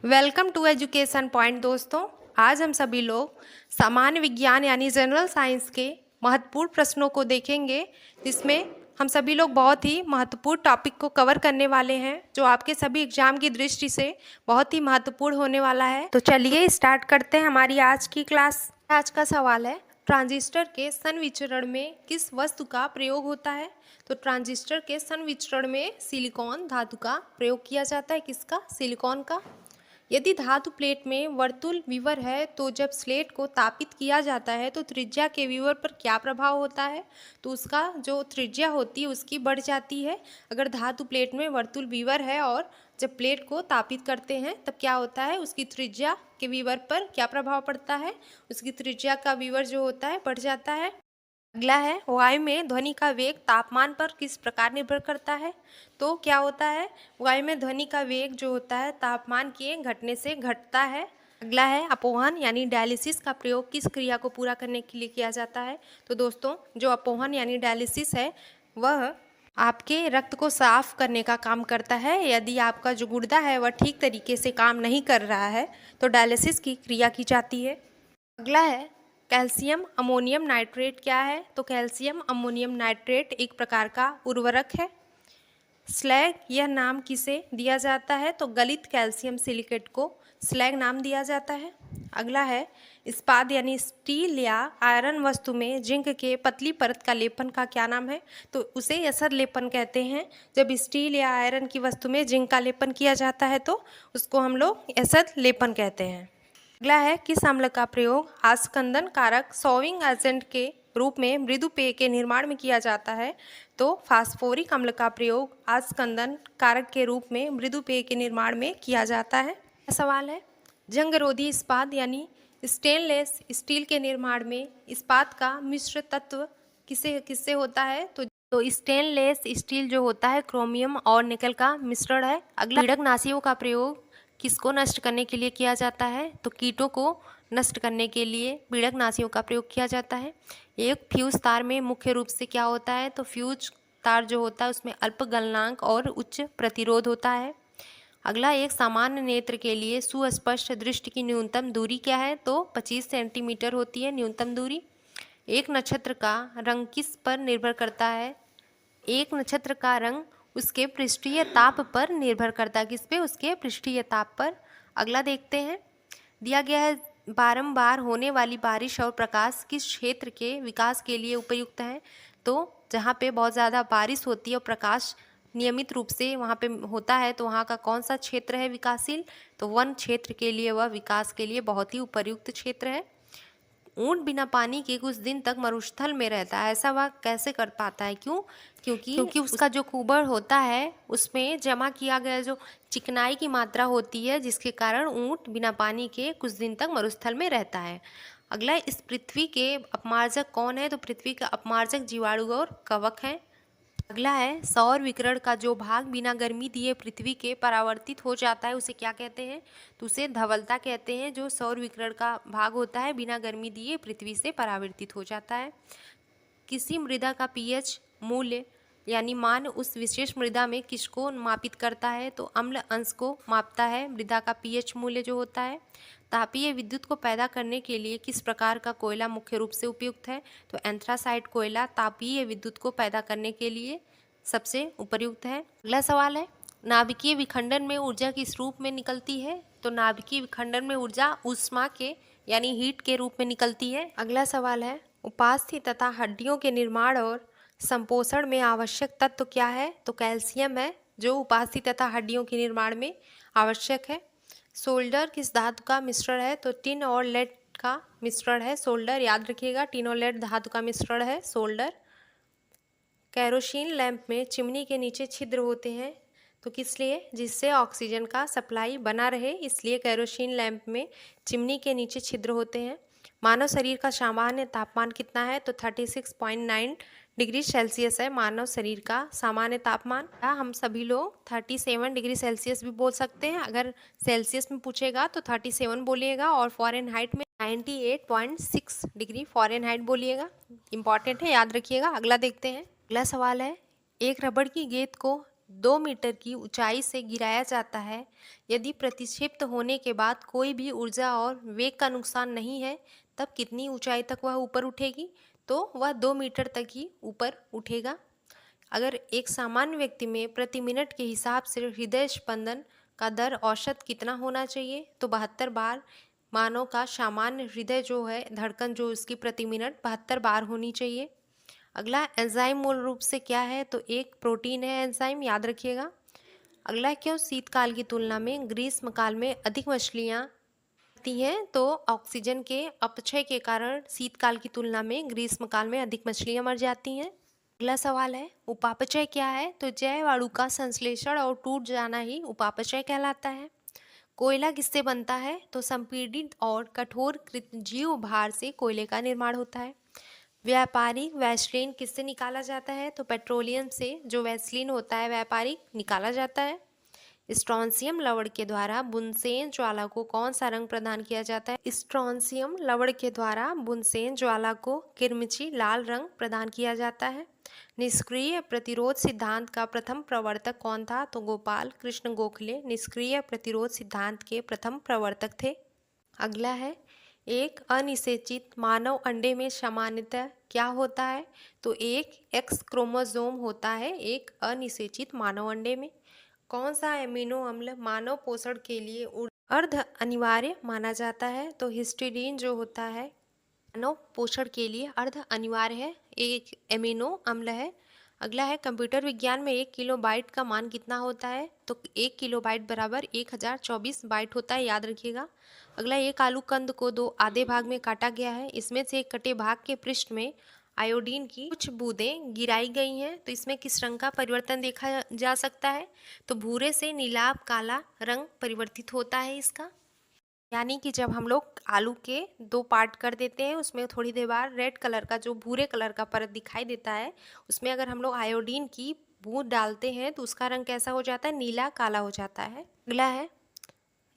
Welcome to education point दोस्तों। आज हम सभी लोग सामान्य विज्ञान यानी जनरल साइंस के महत्वपूर्ण प्रश्नों को देखेंगे, जिसमें हम सभी लोग बहुत ही महत्वपूर्ण टॉपिक को कवर करने वाले हैं, जो आपके सभी एग्जाम की दृष्टि से बहुत ही महत्वपूर्ण होने वाला है। तो चलिए स्टार्ट करते हैं हमारी आज की क्लास। आज का सवाल है, ट्रांजिस्टर के संविचरण में किस वस्तु का प्रयोग होता है? तो ट्रांजिस्टर के संविचरण में सिलिकॉन धातु का प्रयोग किया जाता है। किसका? सिलिकॉन का। यदि धातु प्लेट में वर्तुल विवर है तो जब स्लेट को तापित किया जाता है तो त्रिज्या के विवर पर क्या प्रभाव होता है? तो उसका जो त्रिज्या होती है उसकी बढ़ जाती है। अगर धातु प्लेट में वर्तुल विवर है और जब प्लेट को तापित करते हैं तब क्या होता है? उसकी त्रिज्या के विवर पर क्या प्रभाव पड़ता है? उसकी त्रिज्या का विवर जो होता है बढ़ जाता है। अगला है, वायु में ध्वनि का वेग तापमान पर किस प्रकार निर्भर करता है? तो क्या होता है? वायु में ध्वनि का वेग जो होता है तापमान के घटने से घटता है। अगला है, अपोहन यानी डायलिसिस का प्रयोग किस क्रिया को पूरा करने के लिए किया जाता है? तो दोस्तों, जो अपोहन यानी डायलिसिस है वह आपके रक्त को साफ करने का काम करता है। यदि आपका जो गुर्दा है वह ठीक तरीके से काम नहीं कर रहा है तो डायलिसिस की क्रिया की जाती है। अगला है, कैल्शियम अमोनियम नाइट्रेट क्या है? तो कैल्शियम अमोनियम नाइट्रेट एक प्रकार का उर्वरक है। स्लैग यह नाम किसे दिया जाता है? तो गलित कैल्शियम सिलिकेट को स्लैग नाम दिया जाता है। अगला है, इस्पात यानी स्टील या आयरन वस्तु में जिंक के पतली परत का लेपन का क्या नाम है? तो उसे यसर लेपन कहते हैं। जब स्टील या आयरन की वस्तु में जिंक का लेपन किया जाता है तो उसको हम लोग यसर लेपन कहते हैं। अगला है, किस अम्ल का प्रयोग आस्कंदन कारक सॉविंग एजेंट के रूप में मृदु पेय के निर्माण में किया जाता है? तो फास्फोरिक अम्ल का प्रयोग आस्कंदन कारक के रूप में मृदु पेय के निर्माण में किया जाता है। सवाल है, जंगरोधी इस्पात यानी स्टेनलेस स्टील के निर्माण में इस्पात का मिश्र तत्व किससे होता है? तो स्टेनलेस स्टील जो होता है क्रोमियम और निकल का मिश्रण है। अगला, कीटकनाशियों का प्रयोग किसको नष्ट करने के लिए किया जाता है? तो कीटों को नष्ट करने के लिए पीड़कनाशियों का प्रयोग किया जाता है। एक फ्यूज तार में मुख्य रूप से क्या होता है? तो फ्यूज तार जो होता है उसमें अल्प गलनांक और उच्च प्रतिरोध होता है। अगला, एक सामान्य नेत्र के लिए सुस्पष्ट दृष्टि की न्यूनतम दूरी क्या है? तो 25 सेंटीमीटर होती है न्यूनतम दूरी। एक नक्षत्र का रंग किस पर निर्भर करता है? एक नक्षत्र का रंग उसके पृष्ठीय ताप पर निर्भर करता है। किस पे? उसके पृष्ठीय ताप पर। अगला देखते हैं, दिया गया है, बारंबार होने वाली बारिश और प्रकाश किस क्षेत्र के विकास के लिए उपयुक्त है? तो जहाँ पे बहुत ज़्यादा बारिश होती है और प्रकाश नियमित रूप से वहाँ पे होता है तो वहाँ का कौन सा क्षेत्र है विकासशील? तो वन क्षेत्र के लिए वह विकास के लिए बहुत ही उपयुक्त क्षेत्र है। ऊंट बिना पानी के कुछ दिन तक मरुस्थल में रहता है, ऐसा वह कैसे कर पाता है? क्यों? क्योंकि उसका जो कुबर होता है उसमें जमा किया गया जो चिकनाई की मात्रा होती है, जिसके कारण ऊंट बिना पानी के कुछ दिन तक मरुस्थल में रहता है। अगला, इस पृथ्वी के अपमार्जक कौन है? तो पृथ्वी का अपमार्जक जीवाणु और कवक है। अगला है, सौर विकिरण का जो भाग बिना गर्मी दिए पृथ्वी के परावर्तित हो जाता है उसे क्या कहते हैं? तो उसे धवलता कहते हैं। जो सौर विकिरण का भाग होता है बिना गर्मी दिए पृथ्वी से परावर्तित हो जाता है। किसी मृदा का पीएच मूल्य यानी मान उस विशेष मृदा में किसको मापित करता है? तो अम्ल अंश को मापता है मृदा का पीएच मूल्य जो होता है। तापीय विद्युत को पैदा करने के लिए किस प्रकार का कोयला मुख्य रूप से उपयुक्त है? तो एंथ्रासाइट कोयला तापीय विद्युत को पैदा करने के लिए सबसे उपयुक्त है। अगला सवाल है, नाभिकीय विखंडन में ऊर्जा किस रूप में निकलती है? तो नाभिकीय विखंडन में ऊर्जा ऊष्मा के यानी हीट के रूप में निकलती है। अगला सवाल है, उपास्थि तथा हड्डियों के निर्माण और संपोषण में आवश्यक तत्व क्या है? तो कैल्शियम है जो उपास्थि तथा हड्डियों के निर्माण में आवश्यक है। सोल्डर किस धातु का मिश्रण है? तो टिन और लेड का मिश्रण है सोल्डर, याद रखिएगा, टिन और लेड धातु का मिश्रण है सोल्डर। कैरोसिन लैंप में चिमनी के नीचे छिद्र होते हैं तो किस लिए? जिससे ऑक्सीजन का सप्लाई बना रहे, इसलिए कैरोसिन लैंप में चिमनी के नीचे छिद्र होते हैं। मानव शरीर का सामान्य तापमान कितना है? तो 36.9 डिग्री सेल्सियस है मानव शरीर का सामान्य तापमान। हम सभी लोग 37 डिग्री सेल्सियस भी बोल सकते हैं। अगर सेल्सियस में पूछेगा तो 37 बोलिएगा और फॉरेनहाइट में 98.6 डिग्री फॉरेनहाइट बोलिएगा। इंपॉर्टेंट है, याद रखिएगा। अगला देखते हैं। अगला सवाल है, एक रबड़ की गेंद को 2 मीटर की ऊंचाई से गिराया जाता है, यदि प्रतिक्षिप्त होने के बाद कोई भी ऊर्जा और वेग का नुकसान नहीं है, तब कितनी ऊंचाई तक वह ऊपर उठेगी? तो वह 2 मीटर तक ही ऊपर उठेगा। अगर एक सामान्य व्यक्ति में प्रति मिनट के हिसाब से हृदय स्पंदन का दर औसत कितना होना चाहिए? तो 72 बार। मानव का सामान्य हृदय जो है धड़कन जो उसकी प्रति मिनट 72 बार होनी चाहिए। अगला एंजाइम मूल रूप से क्या है? तो एक प्रोटीन है एंजाइम, याद रखिएगा। अगला, क्यों शीतकाल की तुलना में ग्रीष्मकाल में अधिक मछलियाँ मरती हैं? तो ऑक्सीजन के अपक्षय के कारण शीतकाल की तुलना में ग्रीष्मकाल में अधिक मछलियाँ मर जाती हैं। अगला सवाल है, उपापचय क्या है? तो जैव अणु का संश्लेषण और टूट जाना ही उपापचय कहलाता है। कोयला किससे बनता है? तो संपीड़ित और कठोर जीव भार से कोयले का निर्माण होता है। व्यापारिक वैसलीन किससे निकाला जाता है? तो पेट्रोलियम से जो वैसलीन होता है व्यापारिक निकाला जाता है। स्ट्रोंशियम लवण के द्वारा बुनसेन ज्वाला को कौन सा रंग प्रदान किया जाता है? स्ट्रोंशियम लवण के द्वारा बुनसेन ज्वाला को किरमिची लाल रंग प्रदान किया जाता है। निष्क्रिय प्रतिरोध सिद्धांत का प्रथम प्रवर्तक कौन था? तो गोपाल कृष्ण गोखले निष्क्रिय प्रतिरोध सिद्धांत के प्रथम प्रवर्तक थे। अगला है, एक अनिषेचित मानव अंडे में सामान्यतः क्या होता है? तो एक एक्स क्रोमोसोम होता है एक अनिषेचित मानव अंडे में। कौन सा एमिनो अम्ल मानव पोषण के लिए अर्ध अनिवार्य माना जाता है? तो हिस्टीडीन जो होता है मानव पोषण के लिए अर्ध अनिवार्य है, एक एमिनो अम्ल है। अगला है, कंप्यूटर विज्ञान में 1 किलोबाइट का मान कितना होता है? तो 1 किलोबाइट बराबर 1024 बाइट होता है, याद रखिएगा। अगला, एक आलू कंद को 2 आधे भाग में काटा गया है, इसमें से एक कटे भाग के पृष्ठ में आयोडीन की कुछ बूंदें गिराई गई हैं, तो इसमें किस रंग का परिवर्तन देखा जा सकता है? तो भूरे से नीलाभ काला रंग परिवर्तित होता है इसका। यानी कि जब हम लोग आलू के 2 पार्ट कर देते हैं, उसमें थोड़ी देर बाद रेड कलर का जो भूरे कलर का परत दिखाई देता है, उसमें अगर हम लोग आयोडीन की बूंद डालते हैं तो उसका रंग कैसा हो जाता है? नीला काला हो जाता है। अगला है,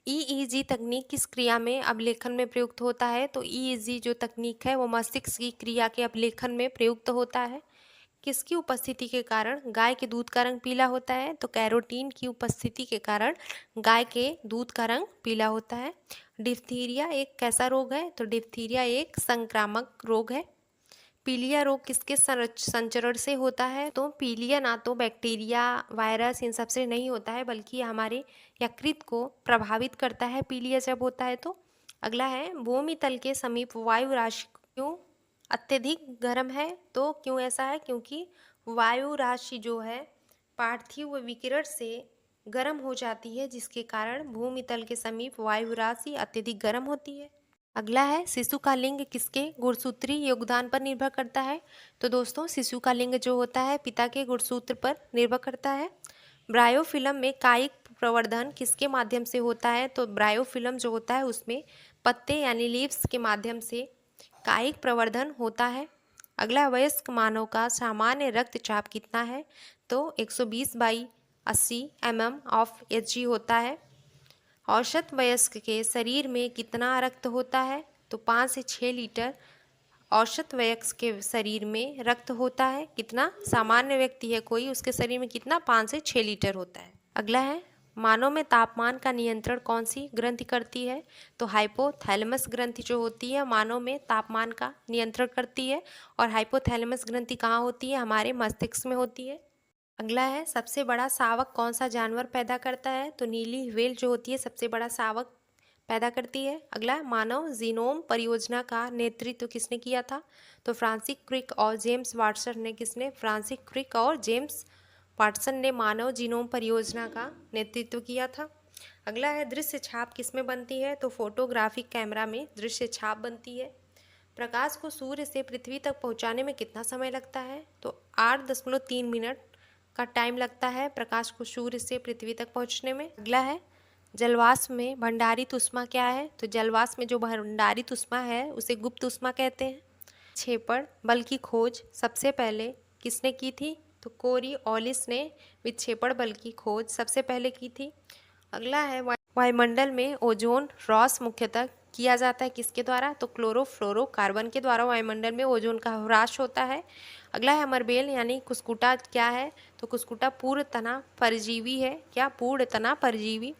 ईईजी तकनीक किस क्रिया में अभिलेखन में प्रयुक्त होता है? तो ईईजी जो तकनीक है वो मस्तिष्क की क्रिया के अभिलेखन में प्रयुक्त होता है। किसकी उपस्थिति के कारण गाय के दूध का रंग पीला होता है? तो कैरोटीन की उपस्थिति के कारण गाय के दूध का रंग पीला होता है। डिप्थीरिया एक कैसा रोग है? तो डिप्थीरिया एक संक्रामक रोग है। पीलिया रोग किसके संचरण से होता है? तो पीलिया ना तो बैक्टीरिया वायरस इन सब से नहीं होता है, बल्कि हमारे यकृत को प्रभावित करता है पीलिया जब होता है तो। अगला है, भूमि तल के समीप वायु राशि क्यों अत्यधिक गर्म है? तो क्यों ऐसा है? क्योंकि वायु राशि जो है पार्थिव विकिरण से गर्म हो जाती है, जिसके कारण भूमि तल के समीप वायु राशि अत्यधिक गर्म होती है। अगला है, शिशु का लिंग किसके गुणसूत्री योगदान पर निर्भर करता है? तो दोस्तों, शिशु का लिंग जो होता है पिता के गुणसूत्र पर निर्भर करता है। ब्रायोफिल्म में कायिक प्रवर्धन किसके माध्यम से होता है? तो ब्रायोफिल्म जो होता है उसमें पत्ते यानी लीव्स के माध्यम से कायिक प्रवर्धन होता है। अगला, वयस्क मानव का सामान्य रक्तचाप कितना है? तो 120/80 mm ऑफ Hg होता है। औसत वयस्क के शरीर में कितना रक्त होता है? तो 5 से 6 लीटर औसत वयस्क के शरीर में रक्त होता है। कितना? सामान्य व्यक्ति है कोई, उसके शरीर में कितना? 5 से 6 लीटर होता है। अगला है, मानव में तापमान का नियंत्रण कौन सी ग्रंथि करती है? तो हाइपोथैलेमस ग्रंथि जो होती है मानव में तापमान का नियंत्रण करती है। और हाइपोथैलेमस ग्रंथि कहाँ होती है? हमारे मस्तिष्क में होती है। अगला है, सबसे बड़ा शावक कौन सा जानवर पैदा करता है? तो नीली व्हेल जो होती है सबसे बड़ा शावक पैदा करती है। अगला, मानव जीनोम परियोजना का नेतृत्व किसने किया था? तो फ्रांसिस क्रिक और जेम्स वाटसन ने। किसने? फ्रांसिस क्रिक और जेम्स वाटसन ने मानव जीनोम परियोजना का नेतृत्व किया था। अगला है, दृश्य छाप किसमें बनती है? तो फोटोग्राफिक कैमरा में दृश्य छाप बनती है। प्रकाश को सूर्य से पृथ्वी तक पहुंचाने में कितना समय लगता है? तो 8.3 मिनट का टाइम लगता है प्रकाश को सूर्य से पृथ्वी तक पहुंचने में। अगला है, जलवाष्प में भंडारित ऊष्मा क्या है? तो जलवाष्प में जो भंडारित ऊष्मा है उसे गुप्त ऊष्मा कहते हैं। विक्षेपण बल की खोज सबसे पहले किसने की थी? तो कोरिओलिस ने विक्षेपण बल की खोज सबसे पहले की थी। अगला है, वायुमंडल में ओजोन ह्रास मुख्यतः किया जाता है किसके द्वारा? तो क्लोरोफ्लोरोकार्बन के द्वारा वायुमंडल में ओजोन का ह्रास होता है। अगला है अमरबेल यानी कुस्कुटा क्या है, तो कुस्कुटा पूर्ण तना परजीवी है। क्या? पूर्ण तना परजीवी।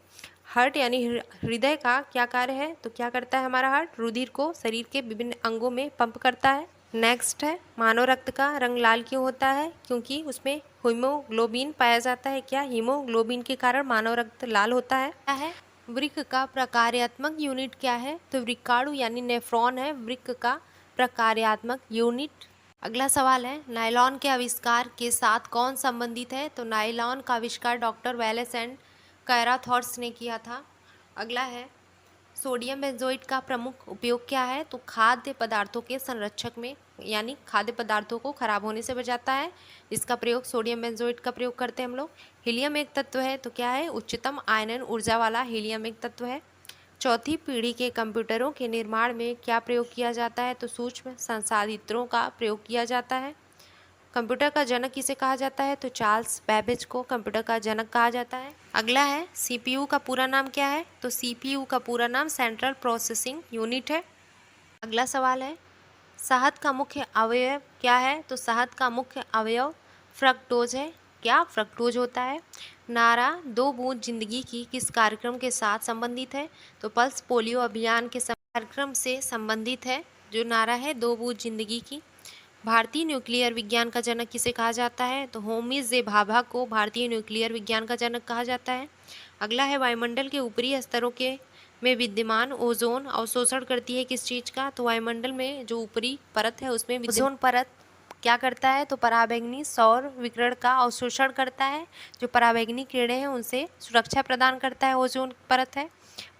हार्ट यानी हृदय का क्या कार्य है, तो क्या करता है हमारा हार्ट? रुधिर को शरीर के विभिन्न अंगों में पंप करता है। नेक्स्ट है मानव रक्त का रंग लाल क्यों होता है, क्योंकि उसमें हीमोग्लोबिन पाया जाता है। क्या? हीमोग्लोबिन के कारण मानव रक्त लाल होता है। क्या है? वृक्क का प्रकार्यात्मक यूनिट क्या है, तो वृक्काणु यानी नेफ्रॉन है वृक्क का प्रकार्यात्मक यूनिट। अगला सवाल है नायलॉन के आविष्कार के साथ कौन संबंधित है, तो नायलॉन का आविष्कार डॉक्टर वेलेस एंड कैराथॉर्स ने किया था। अगला है सोडियम बेंजोइट का प्रमुख उपयोग क्या है, तो खाद्य पदार्थों के संरक्षक में, यानी खाद्य पदार्थों को खराब होने से बचाता है। इसका प्रयोग सोडियम बेंजोइट का प्रयोग करते हैं हम लोग। हीलियम एक तत्व है, तो क्या है? उच्चतम आयनन ऊर्जा वाला हीलियम एक तत्व है। चौथी पीढ़ी के कंप्यूटरों के निर्माण में क्या प्रयोग किया जाता है, तो सूक्ष्म संसाधित्रों का प्रयोग किया जाता है। कंप्यूटर का जनक किसे कहा जाता है, तो चार्ल्स बैबेज को कंप्यूटर का जनक कहा जाता है। अगला है सीपीयू का पूरा नाम क्या है, तो सीपीयू का पूरा नाम सेंट्रल प्रोसेसिंग यूनिट है। अगला सवाल है शहद का मुख्य अवयव क्या है, तो शहद का मुख्य अवयव फ्रक्टोज है। क्या? फ्रक्टोज होता है। नारा दो बूंद जिंदगी की किस कार्यक्रम के साथ संबंधित है, तो पल्स पोलियो अभियान के कार्यक्रम से संबंधित है जो नारा है दो बूंद जिंदगी की। भारतीय न्यूक्लियर विज्ञान का जनक किसे कहा जाता है, तो होमी जे भाभा को भारतीय न्यूक्लियर विज्ञान का जनक कहा जाता है। अगला है वायुमंडल के ऊपरी स्तरों के में विद्यमान ओजोन अवशोषण करती है किस चीज़ का, तो वायुमंडल में जो ऊपरी परत है उसमें ओजोन परत क्या करता है, तो पराबैंगनी सौर विकिरण का अवशोषण करता है। जो पराबैंगनी किरणें हैं उनसे सुरक्षा प्रदान करता है ओजोन परत है।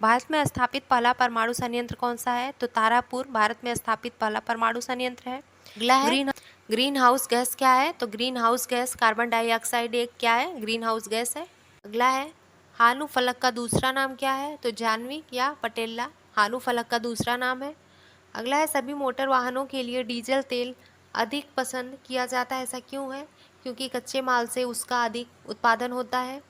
भारत में स्थापित पहला परमाणु संयंत्र कौन सा है, तो तारापुर भारत में स्थापित पहला परमाणु संयंत्र है। अगला है ग्रीन हाउस गैस क्या है, तो green house gas carbon dioxide एक क्या है? ग्रीन हाउस गैस है। अगला है हानू फलक का दूसरा नाम क्या है, तो जानवी या पटेला हानू फलक का दूसरा नाम है। अगला है सभी मोटर वाहनों के लिए डीजल तेल अधिक पसंद किया जाता है, ऐसा क्यों है? क्योंकि कच्चे माल से उसका अधिक उत्पादन होता है।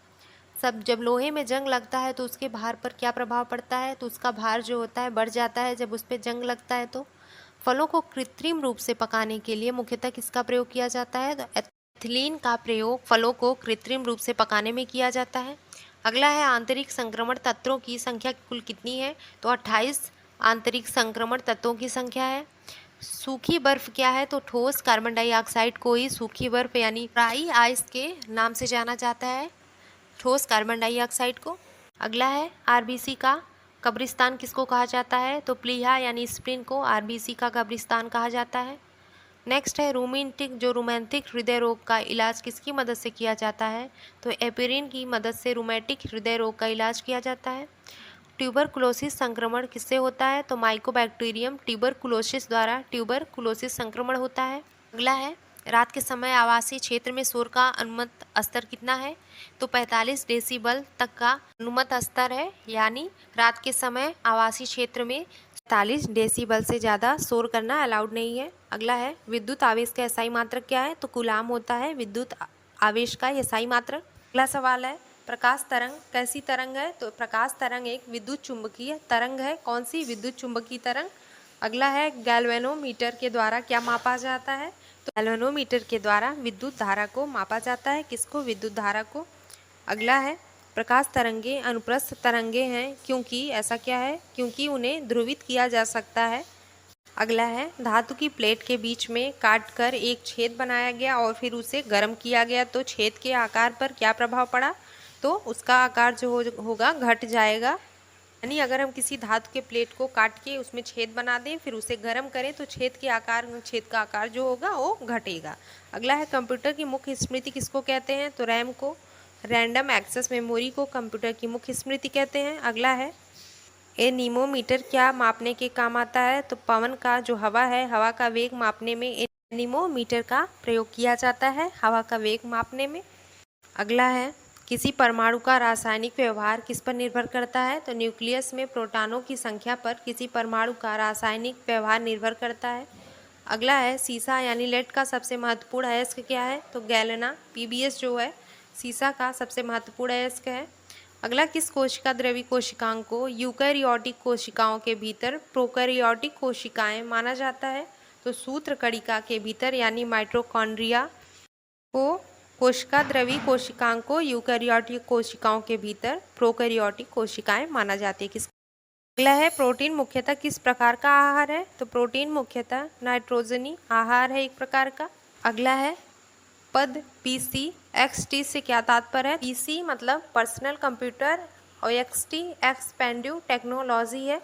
जब लोहे में जंग लगता है तो उसके भार पर क्या प्रभाव पड़ता है, तो उसका भार जो होता है बढ़ जाता है जब उस पर जंग लगता है। तो फलों को कृत्रिम रूप से पकाने के लिए मुख्यतः किसका प्रयोग किया जाता है, तो एथिलीन का प्रयोग फलों को कृत्रिम रूप से पकाने में किया जाता है। अगला है आंतरिक संक्रमण तत्वों की संख्या कुल कितनी है, तो 28 आंतरिक संक्रमण तत्वों की संख्या है। सूखी बर्फ क्या है, तो ठोस कार्बन डाइऑक्साइड को ही सूखी बर्फ यानी ड्राई आइस के नाम से जाना जाता है, ठोस कार्बन डाइऑक्साइड को। अगला है आरबीसी का कब्रिस्तान किसको कहा जाता है, तो प्लीहा यानी स्प्लिन को आरबीसी का कब्रिस्तान कहा जाता है। नेक्स्ट है रोमांटिक हृदय रोग का इलाज किसकी मदद से किया जाता है, तो एपिरिन की मदद से रोमैटिक हृदय रोग का इलाज किया जाता है। ट्यूबरकुलोसिस संक्रमण किससे होता है, तो माइकोबैक्टीरियम ट्यूबरकुलोसिस द्वारा ट्यूबरकुलोसिस संक्रमण होता है। अगला है रात के समय आवासीय क्षेत्र में शोर का अनुमत स्तर कितना है, तो 45 डेसिबल तक का अनुमत स्तर है, यानी रात के समय आवासीय क्षेत्र में 45 डेसिबल से ज़्यादा शोर करना अलाउड नहीं है। अगला है विद्युत आवेश का एसआई मात्रक क्या है, तो कूलाम होता है विद्युत आवेश का एसआई मात्रक। अगला सवाल है प्रकाश तरंग कैसी तरंग है, तो प्रकाश तरंग एक विद्युत चुंबकीय तरंग है। कौन सी? विद्युत चुंबकीय तरंग। अगला है गैल्वेनोमीटर के द्वारा क्या मापा जाता है, तो गैल्वेनोमीटर के द्वारा विद्युत धारा को मापा जाता है। किसको? विद्युत धारा को। अगला है प्रकाश तरंगे अनुप्रस्थ तरंगे हैं, क्योंकि ऐसा क्या है? क्योंकि उन्हें ध्रुवित किया जा सकता है। अगला है धातु की प्लेट के बीच में काटकर एक छेद बनाया गया और फिर उसे गर्म किया गया, तो छेद के आकार पर क्या प्रभाव पड़ा, तो उसका आकार जो होगा घट जाएगा। यानी अगर हम किसी धातु के प्लेट को काट के उसमें छेद बना दें फिर उसे गर्म करें तो छेद का आकार जो होगा वो घटेगा। अगला है कंप्यूटर की मुख्य स्मृति किसको कहते हैं, तो रैम को। रैंडम एक्सेस मेमोरी को कंप्यूटर की मुख्य स्मृति कहते हैं। अगला है एनीमोमीटर क्या मापने के काम आता है, तो पवन का जो हवा है हवा का वेग मापने में एनीमोमीटर का प्रयोग किया जाता है, हवा का वेग मापने में। अगला है किसी परमाणु का रासायनिक व्यवहार किस पर निर्भर करता है, तो न्यूक्लियस में प्रोटॉनों की संख्या पर किसी परमाणु का रासायनिक व्यवहार निर्भर करता है। अगला है सीसा यानी लेड का सबसे महत्वपूर्ण अयस्क क्या है, तो गैलेना पीबीएस जो है सीसा का सबसे महत्वपूर्ण अयस्क है। अगला किस कोशिका द्रवी कोशिकाओं को यूकैरियोटिक कोशिकाओं के भीतर प्रोकैरियोटिक कोशिकाएं माना जाता है, तो सूत्रकणिका के भीतर यानी माइटोकॉन्ड्रिया को कोशिका द्रवी कोशिकाओं को यूकैरियोटिक कोशिकाओं के भीतर प्रोकैरियोटिक कोशिकाएं माना जाती है। किस अगला है प्रोटीन मुख्यतः किस प्रकार का आहार है? तो प्रोटीन मुख्यतः नाइट्रोजनी आहार है एक प्रकार का। अगला है पद पीसी एक्सटी से क्या तात्पर्य है? पीसी मतलब पर्सनल कंप्यूटर और एक्सटी एक्सपेंडिव टेक्नोलॉजी है।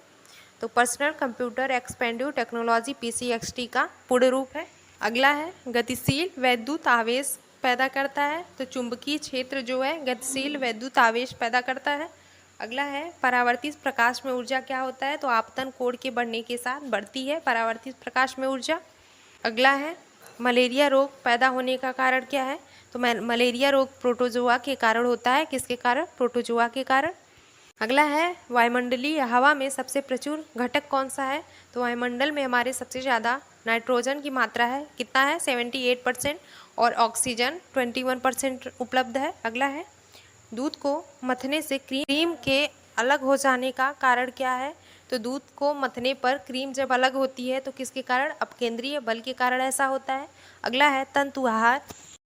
तो पर्सनल कंप्यूटर एक्सपेंडिव टेक्नोलॉजी पीसीएक्सटी का पूर्ण रूप है। अगला है गतिशील वैद्युत आवेश पैदा करता है। तो चुंबकीय क्षेत्र जो है गतिशील वैद्युत आवेश पैदा करता है। अगला है परावर्तित प्रकाश में ऊर्जा क्या होता है? तो आपतन कोण के बढ़ने के साथ बढ़ती है परावर्तित प्रकाश में ऊर्जा। अगला है मलेरिया रोग पैदा होने का कारण क्या है? तो मलेरिया रोग प्रोटोजोआ के कारण होता है। किसके कारण? प्रोटोजोआ के कारण। अगला है वायुमंडलीय हवा में सबसे प्रचुर घटक कौन सा है? तो वायुमंडल में हमारे सबसे ज़्यादा नाइट्रोजन की मात्रा है। कितना है? 78% और ऑक्सीजन 21% उपलब्ध है। अगला है दूध को मथने से क्रीम के अलग हो जाने का कारण क्या है? तो दूध को मथने पर क्रीम जब अलग होती है तो किसके कारण? अपकेंद्रीय बल के कारण ऐसा होता है। अगला है तंतु आहार।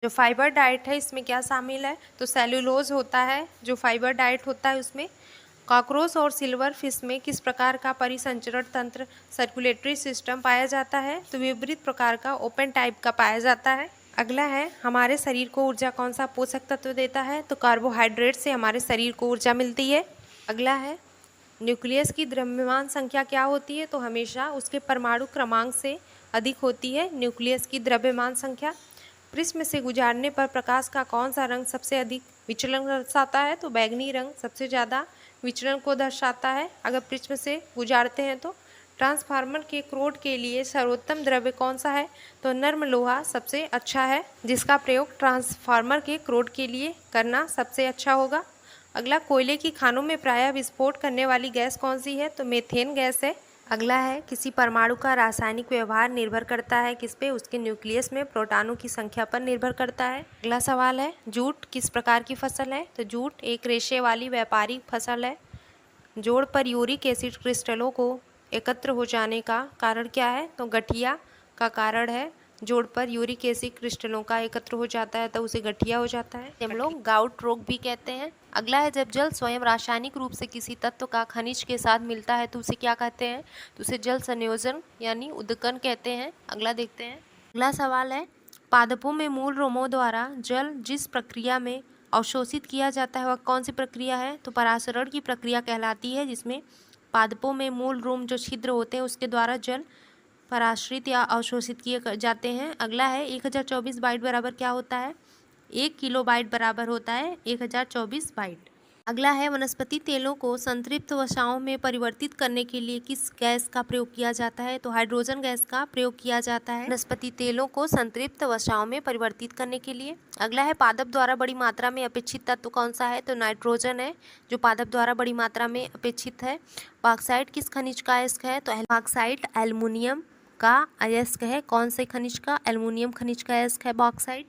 जो फाइबर डाइट है इसमें क्या शामिल है? तो सेल्यूलोज होता है। जो फाइबर डाइट होता है उसमें कॉकरोच और सिल्वर फिश में किस प्रकार का परिसंचरण तंत्र सर्कुलेटरी सिस्टम पाया जाता है? तो विपरीत प्रकार का ओपन टाइप का पाया जाता है। अगला है हमारे शरीर को ऊर्जा कौन सा पोषक तत्व देता है? तो कार्बोहाइड्रेट से हमारे शरीर को ऊर्जा मिलती है। अगला है न्यूक्लियस की द्रव्यमान संख्या क्या होती है? तो हमेशा उसके परमाणु क्रमांक से अधिक होती है न्यूक्लियस की द्रव्यमान संख्या। प्रिज्म से गुजारने पर प्रकाश का कौन सा रंग सबसे अधिक विचलन दर्शाता है? तो बैंगनी रंग सबसे ज़्यादा विचलन को दर्शाता है अगर प्रिज्म से गुजारते हैं तो। ट्रांसफार्मर के क्रोड के लिए सर्वोत्तम द्रव्य कौन सा है? तो नर्म लोहा सबसे अच्छा है जिसका प्रयोग ट्रांसफार्मर के क्रोड के लिए करना सबसे अच्छा होगा। अगला कोयले की खानों में प्रायः विस्फोट करने वाली गैस कौन सी है? तो मीथेन गैस है। अगला है किसी परमाणु का रासायनिक व्यवहार निर्भर करता है किस पे? उसके न्यूक्लियस में प्रोटॉनों की संख्या पर निर्भर करता है। अगला सवाल है जूट किस प्रकार की फसल है? तो जूट एक रेशे वाली व्यापारिक फसल है। जोड़ पर यूरिक एसिड क्रिस्टलों को एकत्र हो जाने का कारण क्या है? तो गठिया का कारण है। जोड़ पर यूरिक एसिड क्रिस्टलों का एकत्र हो जाता है तो उसे गठिया हो जाता है। हम लोग गाउट रोग भी कहते हैं। अगला है जब जल स्वयं रासायनिक रूप से किसी तत्व का खनिज के साथ मिलता है तो उसे क्या कहते हैं? तो उसे जल संयोजन यानी उदकन कहते हैं। अगला देखते हैं। अगला सवाल है पादपों में मूल रोमों द्वारा जल जिस प्रक्रिया में अवशोषित किया जाता है वह कौन सी प्रक्रिया है? तो परासरण की प्रक्रिया कहलाती है जिसमें पादपों में मूल रोम जो छिद्र होते हैं उसके द्वारा जल पराश्रित या अवशोषित किए जाते हैं। अगला है 1024 बाइट बराबर क्या होता है? 1 किलो बाइट बराबर होता है 1024 बाइट। अगला है वनस्पति तेलों को संतृप्त वसाओं में परिवर्तित करने के लिए किस गैस का प्रयोग किया जाता है? तो हाइड्रोजन गैस का प्रयोग किया जाता है वनस्पति तेलों को संतृप्त वसाओं में परिवर्तित करने के लिए। अगला है पादप द्वारा बड़ी मात्रा में अपेक्षित तत्व कौन सा है? तो नाइट्रोजन है जो पादप द्वारा बड़ी मात्रा में अपेक्षित है। बॉक्साइट किस खनिज का अयस्क है? तो बॉक्साइट एल्युमिनियम का अयस्क है। कौन से खनिज का? एल्युमिनियम खनिज का अयस्क है बॉक्साइट।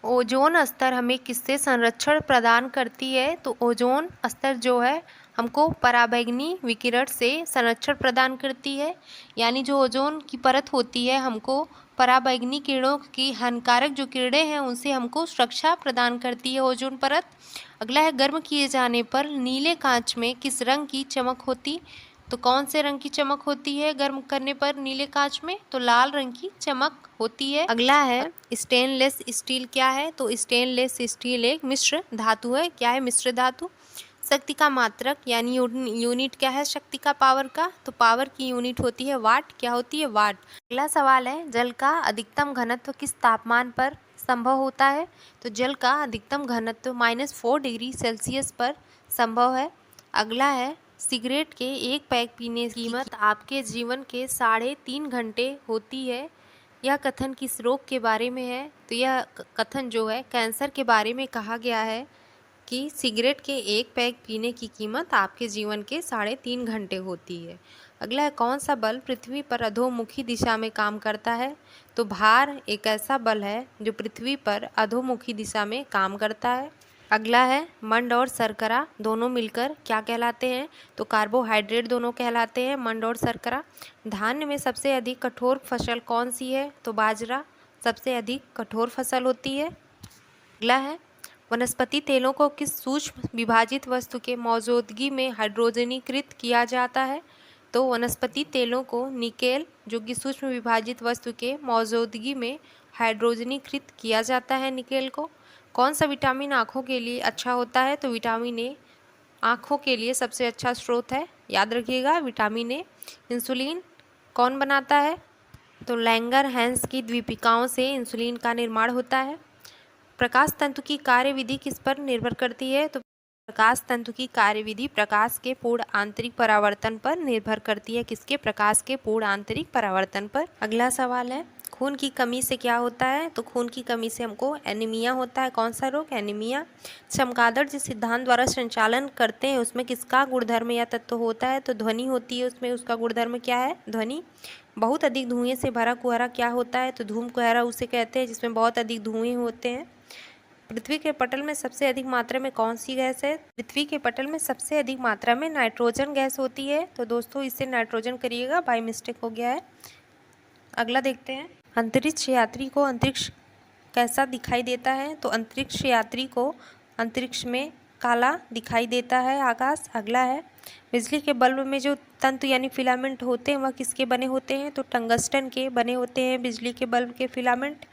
ओजोन स्तर हमें किससे संरक्षण प्रदान करती है? तो ओजोन स्तर जो है हमको पराबैंगनी विकिरण से संरक्षण प्रदान करती है यानी जो ओजोन की परत होती है हमको पराबैंगनी किरणों की हानिकारक जो किरणें हैं उनसे हमको सुरक्षा प्रदान करती है ओजोन परत। अगला है गर्म किए जाने पर नीले कांच में किस रंग की चमक होती? तो कौन से रंग की चमक होती है गर्म करने पर नीले कांच में? तो लाल रंग की चमक होती है। अगला है स्टेनलेस स्टील क्या है? तो स्टेनलेस स्टील एक मिश्र धातु है। क्या है? मिश्र धातु। शक्ति का मात्रक यानी यूनिट क्या है शक्ति का? पावर का। तो पावर की यूनिट होती है वाट। क्या होती है? वाट। अगला सवाल है जल का अधिकतम घनत्व किस तापमान पर संभव होता है? तो जल का अधिकतम घनत्व -4 डिग्री सेल्सियस पर संभव है। अगला है सिगरेट के एक पैक पीने की कीमत आपके जीवन के 3.5 घंटे होती है। यह कथन किस रोग के बारे में है? तो यह कथन जो है कैंसर के बारे में कहा गया है कि सिगरेट के एक पैक पीने की कीमत आपके जीवन के 3.5 घंटे होती है। अगला है कौन सा बल पृथ्वी पर अधोमुखी दिशा में काम करता है? तो भार एक ऐसा बल है जो पृथ्वी पर अधोमुखी दिशा में काम करता है। अगला है मंड और शर्करा दोनों मिलकर क्या कहलाते हैं? तो कार्बोहाइड्रेट दोनों कहलाते हैं मंड और शर्करा। धान्य में सबसे अधिक कठोर फसल कौन सी है? तो बाजरा सबसे अधिक कठोर फसल होती है। अगला है वनस्पति तेलों को किस सूक्ष्म विभाजित वस्तु के मौजूदगी में हाइड्रोजनीकृत किया जाता है? तो वनस्पति तेलों को निकेल जो कि सूक्ष्म विभाजित वस्तु के मौजूदगी में हाइड्रोजनीकृत किया जाता है निकेल को। कौन सा विटामिन आँखों के लिए अच्छा होता है? तो विटामिन ए आँखों के लिए सबसे अच्छा स्रोत है, याद रखिएगा विटामिन ए। इंसुलिन कौन बनाता है? तो लैंगर हैंस की द्वीपिकाओं से इंसुलिन का निर्माण होता है। प्रकाश तंतु की कार्यविधि किस पर निर्भर करती है? तो प्रकाश तंतु की कार्यविधि प्रकाश के पूर्ण आंतरिक परावर्तन पर निर्भर करती है। किसके? प्रकाश के पूर्ण आंतरिक परावर्तन पर। अगला सवाल है खून की कमी से क्या होता है? तो खून की कमी से हमको एनीमिया होता है। कौन सा रोग? एनीमिया। चमगादड़ जिस सिद्धांत द्वारा संचालन करते हैं उसमें किसका गुणधर्म या तत्व होता है? तो ध्वनि होती है उसमें, उसका गुणधर्म क्या है? ध्वनि। बहुत अधिक धुएं से भरा कुहरा क्या होता है? तो धूम कुहरा उसे कहते हैं जिसमें बहुत अधिक धुएं होते हैं। पृथ्वी के पटल में सबसे अधिक मात्रा में कौन सी गैस है? पृथ्वी के पटल में सबसे अधिक मात्रा में नाइट्रोजन गैस होती है। तो दोस्तों इससे नाइट्रोजन करिएगा, बाय मिस्टेक हो गया है। अगला देखते हैं अंतरिक्ष यात्री को अंतरिक्ष कैसा दिखाई देता है? तो अंतरिक्ष यात्री को अंतरिक्ष में काला दिखाई देता है आकाश। अगला है बिजली के बल्ब में जो तंतु यानी फिलामेंट होते हैं वह किसके बने होते हैं? तो टंगस्टन के बने होते हैं बिजली के बल्ब के फिलामेंट।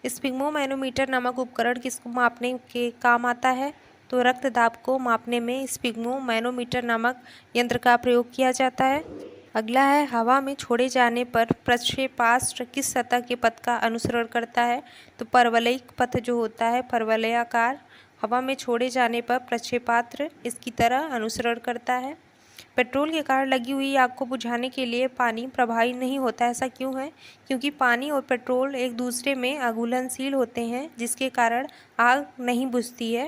स्पिग्मोमैनोमीटर नामक उपकरण किसको मापने के काम आता है? तो रक्तदाब को मापने में स्पिग्मोमैनोमीटर नामक यंत्र का प्रयोग किया जाता है। अगला है हवा में छोड़े जाने पर प्रक्षेपास्त्र किस सतह के पथ का अनुसरण करता है? तो परवलयिक पथ जो होता है, परवलयाकार, हवा में छोड़े जाने पर प्रक्षेपास्त्र इसकी तरह अनुसरण करता है। पेट्रोल के कारण लगी हुई आग को बुझाने के लिए पानी प्रभावी नहीं होता, ऐसा क्यों है? क्योंकि पानी और पेट्रोल एक दूसरे में अघुलनशील होते हैं जिसके कारण आग नहीं बुझती है।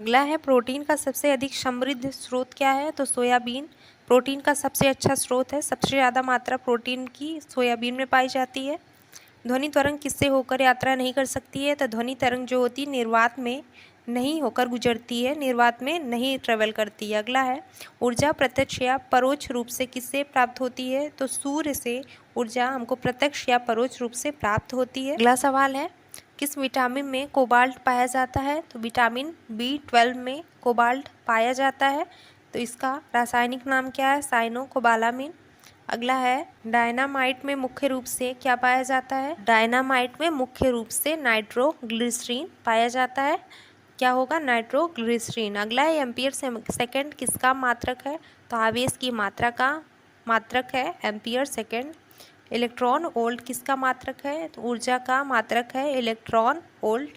अगला है प्रोटीन का सबसे अधिक समृद्ध स्रोत क्या है? तो सोयाबीन प्रोटीन का सबसे अच्छा स्रोत है। सबसे ज़्यादा मात्रा प्रोटीन की सोयाबीन में पाई जाती है। ध्वनि तरंग किससे होकर यात्रा नहीं कर सकती है? तो ध्वनि तरंग जो होती है निर्वात में नहीं होकर गुजरती है, निर्वात में नहीं ट्रेवल करती है। अगला है ऊर्जा प्रत्यक्ष या परोक्ष रूप से किससे प्राप्त होती है? तो सूर्य से ऊर्जा हमको प्रत्यक्ष या परोक्ष रूप से प्राप्त होती है। अगला सवाल है किस विटामिन में कोबाल्ट पाया जाता है? तो विटामिन B12 में कोबाल्ट पाया जाता है। तो इसका रासायनिक नाम क्या है? साइनोकोबालामिन। अगला है डायनामाइट में मुख्य रूप से क्या पाया जाता है? डायनामाइट में मुख्य रूप से नाइट्रोग्लिसरीन पाया जाता है। क्या होगा? नाइट्रोग्लिसरीन। अगला है एम्पियर सेकेंड किसका मात्रक है? तो आवेश की मात्रा का मात्रक है एम्पियर सेकेंड। इलेक्ट्रॉन वोल्ट किसका मात्रक है? तो ऊर्जा का मात्रक है इलेक्ट्रॉन वोल्ट।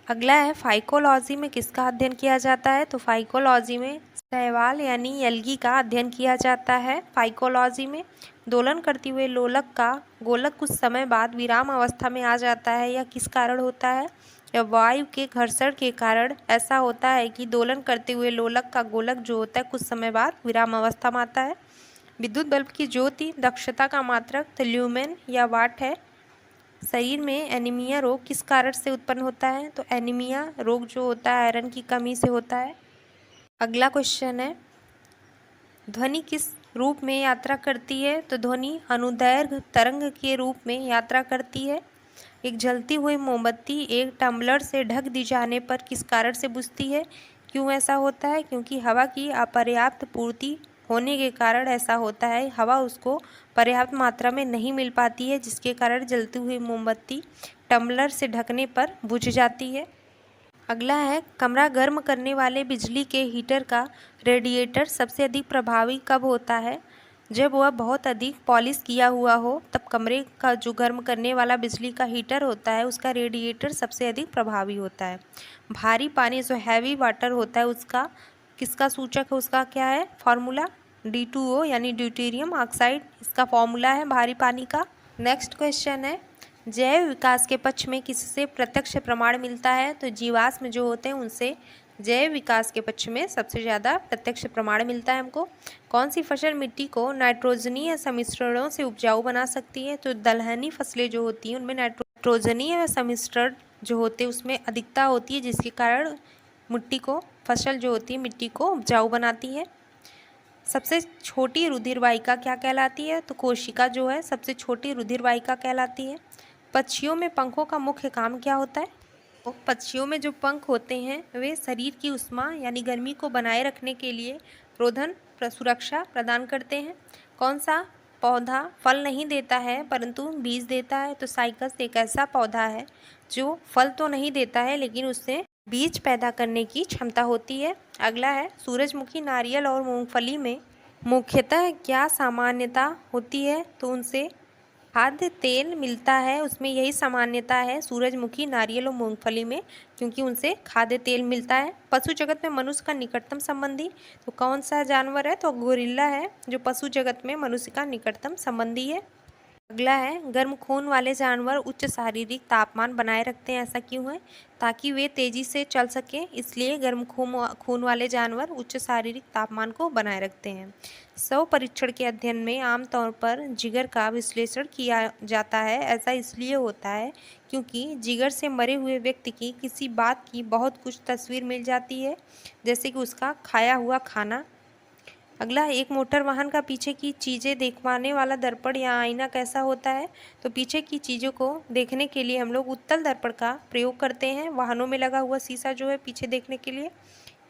अगला है फाइकोलॉजी में किसका अध्ययन किया जाता है? तो फाइकोलॉजी में शैवाल यानी एल्गी का अध्ययन किया जाता है। फाइकोलॉजी में दोलन करते हुए लोलक का गोलक कुछ समय बाद विराम अवस्था में आ जाता है, यह किस कारण होता है? या वायु के घर्षण के कारण ऐसा होता है कि दोलन करते हुए लोलक का गोलक जो होता है कुछ समय बाद विराम अवस्था में आता है। विद्युत बल्ब की ज्योति दक्षता का मात्रक तो ल्यूमेन या वाट है। शरीर में एनीमिया रोग किस कारण से उत्पन्न होता है? तो एनीमिया रोग जो होता है आयरन की कमी से होता है। अगला क्वेश्चन है ध्वनि किस रूप में यात्रा करती है? तो ध्वनि अनुदैर्घ्य तरंग के रूप में यात्रा करती है। एक जलती हुई मोमबत्ती एक टम्बलर से ढक दी जाने पर किस कारण से बुझती है? क्यों ऐसा होता है? क्योंकि हवा की अपर्याप्त पूर्ति होने के कारण ऐसा होता है। हवा उसको पर्याप्त मात्रा में नहीं मिल पाती है जिसके कारण जलती हुई मोमबत्ती टम्बलर से ढकने पर बुझ जाती है। अगला है कमरा गर्म करने वाले बिजली के हीटर का रेडिएटर सबसे अधिक प्रभावी कब होता है? जब वह बहुत अधिक पॉलिश किया हुआ हो तब कमरे का जो गर्म करने वाला बिजली का हीटर होता है उसका रेडिएटर सबसे अधिक प्रभावी होता है। भारी पानी जो हैवी वाटर होता है उसका किसका सूचक है? उसका क्या है फॉर्मूला? D2O यानी ड्यूटेरियम ऑक्साइड इसका फॉर्मूला है भारी पानी का। नेक्स्ट क्वेश्चन है जैव विकास के पक्ष में किससे प्रत्यक्ष प्रमाण मिलता है? तो जीवाश्म जो होते हैं उनसे जैव विकास के पक्ष में सबसे ज़्यादा प्रत्यक्ष प्रमाण मिलता है हमको। कौन सी फसल मिट्टी को नाइट्रोजनीय सम्मिश्रणों से उपजाऊ बना सकती है? तो दलहनी फसलें जो होती हैं उनमें नाइट्रोजनीय सम्मिश्रण जो होते हैं उसमें अधिकता होती है, जिसके कारण मिट्टी को फसल जो होती है मिट्टी को उपजाऊ बनाती है। सबसे छोटी रुधिर वाहिका क्या कहलाती है? तो कोशिका जो है सबसे छोटी रुधिर वाहिका कहलाती है। पक्षियों में पंखों का मुख्य काम क्या होता है? तो पक्षियों में जो पंख होते हैं वे शरीर की ऊष्मा यानी गर्मी को बनाए रखने के लिए रोधन सुरक्षा प्रदान करते हैं। कौन सा पौधा फल नहीं देता है परंतु बीज देता है? तो साइकस एक ऐसा पौधा है जो फल तो नहीं देता है लेकिन उससे बीज पैदा करने की क्षमता होती है। अगला है सूरजमुखी, नारियल और मूंगफली में मुख्यतः क्या सामान्यता होती है? तो उनसे खाद्य तेल मिलता है, उसमें यही सामान्यता है सूरजमुखी, नारियल और मूंगफली में, क्योंकि उनसे खाद्य तेल मिलता है। पशु जगत में मनुष्य का निकटतम संबंधी तो कौन सा जानवर है? तो गोरिल्ला है जो पशु जगत में मनुष्य का निकटतम संबंधी है। अगला है गर्म खून वाले जानवर उच्च शारीरिक तापमान बनाए रखते हैं, ऐसा क्यों है? ताकि वे तेजी से चल सकें, इसलिए गर्म खून वाले जानवर उच्च शारीरिक तापमान को बनाए रखते हैं। शव परीक्षण के अध्ययन में आमतौर पर जिगर का विश्लेषण किया जाता है। ऐसा इसलिए होता है क्योंकि जिगर से मरे हुए व्यक्ति की किसी बात की बहुत कुछ तस्वीर मिल जाती है, जैसे कि उसका खाया हुआ खाना। अगला एक मोटर वाहन का पीछे की चीज़ें देखवाने वाला दर्पण या आईना कैसा होता है? तो पीछे की चीज़ों को देखने के लिए हम लोग उत्तल दर्पण का प्रयोग करते हैं। वाहनों में लगा हुआ शीशा जो है पीछे देखने के लिए।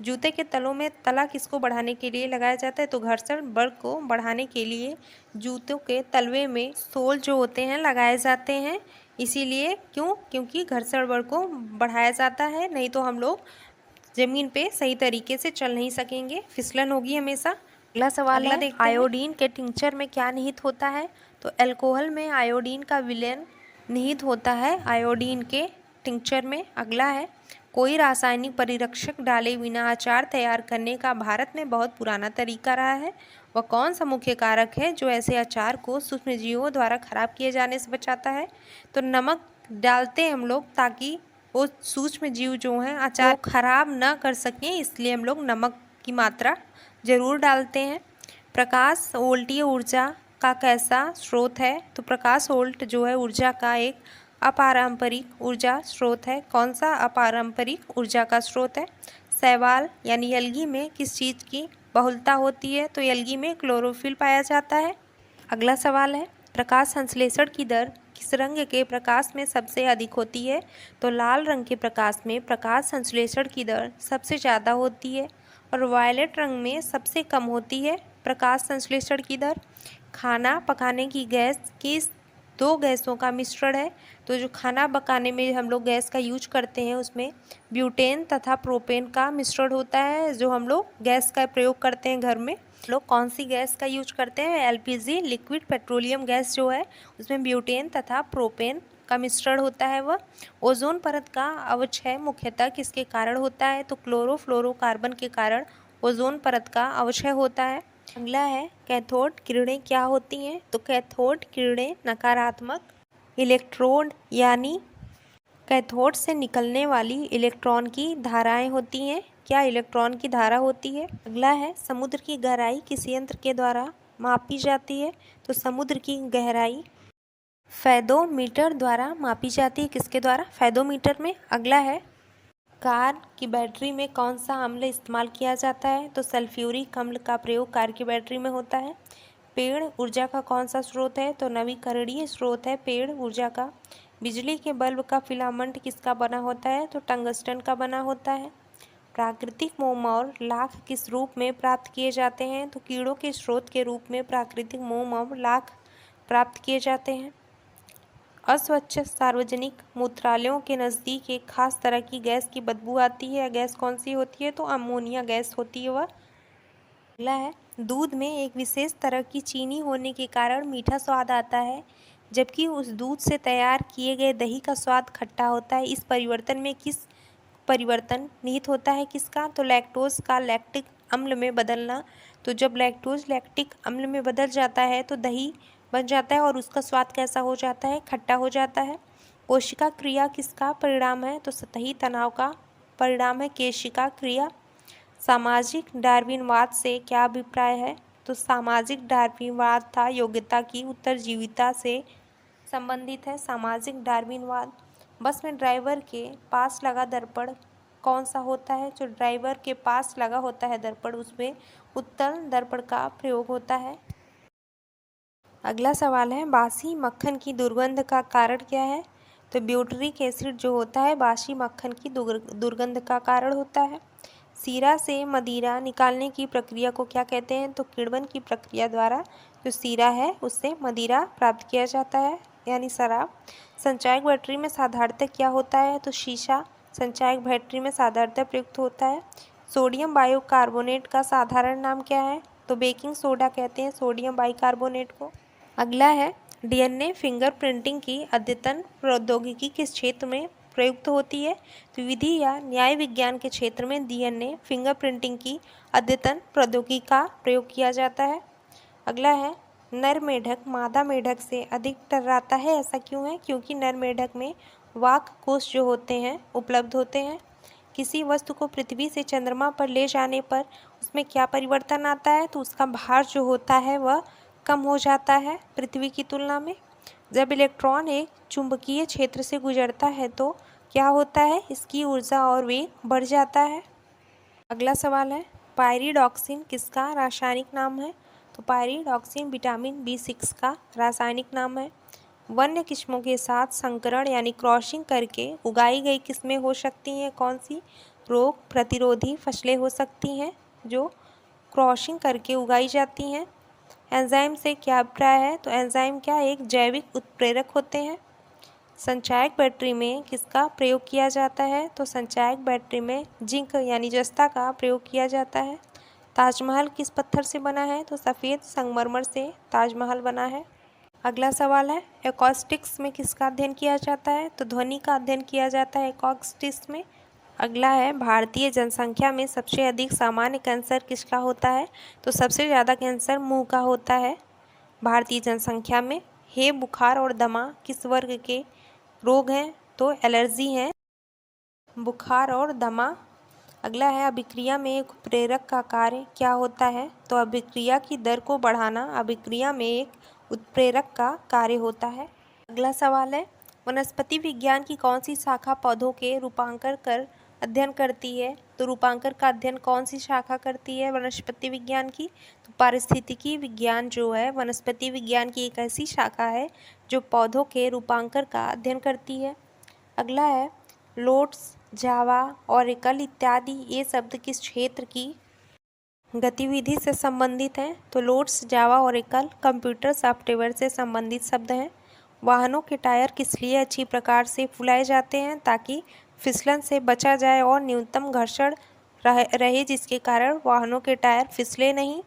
जूते के तलों में तला किसको बढ़ाने के लिए लगाया जाता है? तो घर्षण बल को बढ़ाने के लिए जूतों के तलवे में सोल जो होते हैं लगाए जाते हैं। इसीलिए क्योंकि घर्षण बल को बढ़ाया जाता है, नहीं तो हम लोग ज़मीन पे सही तरीके से चल नहीं सकेंगे, फिसलन होगी हमेशा। अगला सवाल है आयोडीन के टिंचर में क्या निहित होता है? तो अल्कोहल में आयोडीन का विलयन निहित होता है आयोडीन के टिंचर में। अगला है कोई रासायनिक परिरक्षक डाले बिना अचार तैयार करने का भारत में बहुत पुराना तरीका रहा है। वह कौन सा मुख्य कारक है जो ऐसे अचार को सूक्ष्मजीवों द्वारा खराब किए जाने से बचाता है? तो नमक डालते हैं हम लोग ताकि वो सूक्ष्म जीव जो हैं अचार खराब ना कर सकें, इसलिए हम लोग नमक की मात्रा ज़रूर डालते हैं। प्रकाश वोल्टीय ऊर्जा का कैसा स्रोत है? तो प्रकाश वोल्ट जो है ऊर्जा का एक अपारंपरिक ऊर्जा स्रोत है। कौन सा अपारंपरिक ऊर्जा का स्रोत है? शैवाल यानी एल्गी में किस चीज़ की बहुलता होती है? तो एल्गी में क्लोरोफिल पाया जाता है। अगला सवाल है प्रकाश संश्लेषण की दर किस रंग के प्रकाश में सबसे अधिक होती है? तो लाल रंग के प्रकाश में प्रकाश संश्लेषण की दर सबसे ज़्यादा होती है और वायलेट रंग में सबसे कम होती है प्रकाश संश्लेषण की दर। खाना पकाने की गैस किस दो गैसों का मिश्रण है? तो जो खाना पकाने में हम लोग गैस का यूज करते हैं उसमें ब्यूटेन तथा प्रोपेन का मिश्रण होता है। जो हम लोग गैस का प्रयोग करते हैं घर में, लोग कौन सी गैस का यूज करते हैं? एलपीजी लिक्विड पेट्रोलियम गैस जो है उसमें ब्यूटेन तथा प्रोपेन का मिश्रण होता है। वह ओजोन परत का अवक्षय मुख्यतः किसके कारण होता है? तो क्लोरोफ्लोरोकार्बन के कारण ओजोन परत का अवक्षय होता है। अगला है कैथोड किरणें क्या होती हैं? तो कैथोड किरणें नकारात्मक इलेक्ट्रोड यानी कैथोड से निकलने वाली इलेक्ट्रॉन की धाराएं होती हैं। क्या इलेक्ट्रॉन की धारा होती है? अगला है समुद्र की गहराई किस यंत्र के द्वारा मापी जाती है? तो समुद्र की गहराई फेदोमीटर द्वारा मापी जाती है। किसके द्वारा? फेदोमीटर में। अगला है कार की बैटरी में कौन सा अम्ल इस्तेमाल किया जाता है? तो सल्फ्यूरिक अम्ल का प्रयोग कार की बैटरी में होता है। पेड़ ऊर्जा का कौन सा स्रोत है? तो नवीकरणीय स्रोत है पेड़ ऊर्जा का। बिजली के बल्ब का फिलामेंट किसका बना होता है? तो टंगस्टन का बना होता है। प्राकृतिक मोम और लाख किस रूप में प्राप्त किए जाते हैं? तो कीड़ों के स्रोत के रूप में प्राकृतिक मोम और लाख प्राप्त किए जाते हैं। अस्वच्छ सार्वजनिक मूत्रालयों के नज़दीक एक खास तरह की गैस की बदबू आती है। गैस कौन सी होती है? तो अमोनिया गैस होती है वह। अगला है दूध में एक विशेष तरह की चीनी होने के कारण मीठा स्वाद आता है, जबकि उस दूध से तैयार किए गए दही का स्वाद खट्टा होता है। इस परिवर्तन में किस परिवर्तन निहित होता है किसका? तो लैक्टोज का लैक्टिक अम्ल में बदलना। तो जब लैक्टोज लैक्टिक अम्ल में बदल जाता है तो दही बन जाता है और उसका स्वाद कैसा हो जाता है? खट्टा हो जाता है। कोशिका क्रिया किसका परिणाम है? तो सतही तनाव का परिणाम है केशिका क्रिया। सामाजिक डार्विनवाद से क्या अभिप्राय है? तो सामाजिक डार्विनवाद था योग्यता की उत्तरजीविता से संबंधित है। सामाजिक डार्विनवाद बस में ड्राइवर के पास लगा दर्पण कौन सा होता है? जो ड्राइवर के पास लगा होता है दर्पण, उसमें उत्तल दर्पण का प्रयोग होता है। अगला सवाल है, बासी मक्खन की दुर्गंध का कारण क्या है? तो ब्यूटरिक एसिड जो होता है बासी मक्खन की दुर्गंध का कारण होता है। सीरा से मदिरा निकालने की प्रक्रिया को क्या कहते हैं? तो किण्वन की प्रक्रिया द्वारा जो सीरा है उससे मदिरा प्राप्त किया जाता है, यानी शराब। संचायक बैटरी में साधारणतः क्या होता है? तो शीशा संचायक बैटरी में साधारणतः प्रयुक्त होता है। सोडियम बाइकार्बोनेट का साधारण नाम क्या है? तो बेकिंग सोडा कहते हैं सोडियम बाइकार्बोनेट को। अगला है, डीएनए फिंगरप्रिंटिंग की अद्यतन प्रौद्योगिकी किस क्षेत्र में प्रयुक्त होती है? तो विधि या न्याय विज्ञान के क्षेत्र में डीएनए फिंगरप्रिंटिंग की अद्यतन प्रौद्योगिकी का प्रयोग किया जाता है। अगला है, नर मेढक मादा मेढक से अधिक टर्राता है, ऐसा क्यों है? क्योंकि नर मेढक में वाक कोष जो होते हैं उपलब्ध होते हैं। किसी वस्तु को पृथ्वी से चंद्रमा पर ले जाने पर उसमें क्या परिवर्तन आता है? तो उसका भार जो होता है वह कम हो जाता है पृथ्वी की तुलना में। जब इलेक्ट्रॉन एक चुंबकीय क्षेत्र से गुजरता है तो क्या होता है? इसकी ऊर्जा और वेग बढ़ जाता है। अगला सवाल है, पायरिडॉक्सिन किसका रासायनिक नाम है? तो पायरिडॉक्सिन विटामिन B6 का रासायनिक नाम है। वन्य किस्मों के साथ संकरण यानी क्रॉसिंग करके उगाई गई किस्में हो सकती हैं कौन सी? रोग प्रतिरोधी फसलें हो सकती हैं जो क्रॉसिंग करके उगाई जाती हैं। एंजाइम से क्या अभिप्राय है? तो एंजाइम क्या एक जैविक उत्प्रेरक होते हैं। संचायक बैटरी में किसका प्रयोग किया जाता है? तो संचायक बैटरी में जिंक यानी जस्ता का प्रयोग किया जाता है। ताजमहल किस पत्थर से बना है? तो सफ़ेद संगमरमर से ताजमहल बना है। अगला सवाल है, एकॉस्टिक्स में किसका अध्ययन किया जाता है? तो ध्वनि का अध्ययन किया जाता है एकॉस्टिक्स में। अगला है, भारतीय जनसंख्या में सबसे अधिक सामान्य कैंसर किसका होता है? तो सबसे ज़्यादा कैंसर मुंह का होता है भारतीय जनसंख्या में। हे बुखार और दमा किस वर्ग के रोग हैं? तो एलर्जी हैं बुखार और दमा। अगला है, अभिक्रिया में एक उत्प्रेरक का कार्य क्या होता है? तो अभिक्रिया की दर को बढ़ाना अभिक्रिया में एक उत्प्रेरक का कार्य होता है। अगला सवाल है, वनस्पति विज्ञान की कौन सी शाखा पौधों के रूपांतर कर अध्ययन करती है? तो रूपांतर का अध्ययन कौन सी शाखा करती है वनस्पति विज्ञान की? तो पारिस्थितिकी विज्ञान जो है वनस्पति विज्ञान की एक ऐसी शाखा है जो पौधों के रूपांतर का अध्ययन करती है। अगला है, लोट्स जावा ओरेकल इत्यादि ये शब्द किस क्षेत्र की गतिविधि से संबंधित हैं? तो lotus Java Oracle computer software से संबंधित शब्द हैं। वाहनों के टायर किस लिए अच्छी प्रकार से फुलाए जाते हैं? ताकि फिसलन से बचा जाए और न्यूनतम घर्षण रहे जिसके कारण वाहनों के टायर फिसले नहीं।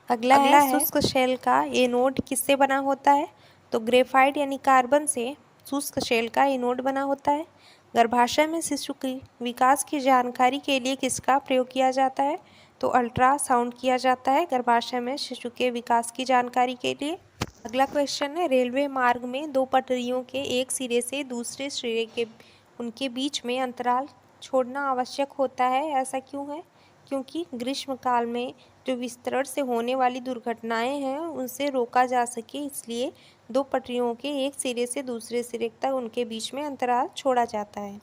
अगला है, शुष्क शेल का एनोड किससे बना होता है? तो ग्रेफाइट यानी कार्बन से शुष्क शेल का एनोड बना होता है। गर्भाशय में शिशु की विकास की जानकारी के लिए किसका प्रयोग किया जाता है? तो अल्ट्रासाउंड किया जाता है गर्भाशय में शिशु के विकास की जानकारी के लिए। अगला क्वेश्चन है, रेलवे मार्ग में दो पटरियों के एक सिरे से दूसरे सिरे के उनके बीच में अंतराल छोड़ना आवश्यक होता है, ऐसा क्यों है? क्योंकि ग्रीष्मकाल में जो विस्तरण से होने वाली दुर्घटनाएं हैं उनसे रोका जा सके, इसलिए दो पटरियों के एक सिरे से दूसरे सिरे तक उनके बीच में अंतराल छोड़ा जाता है।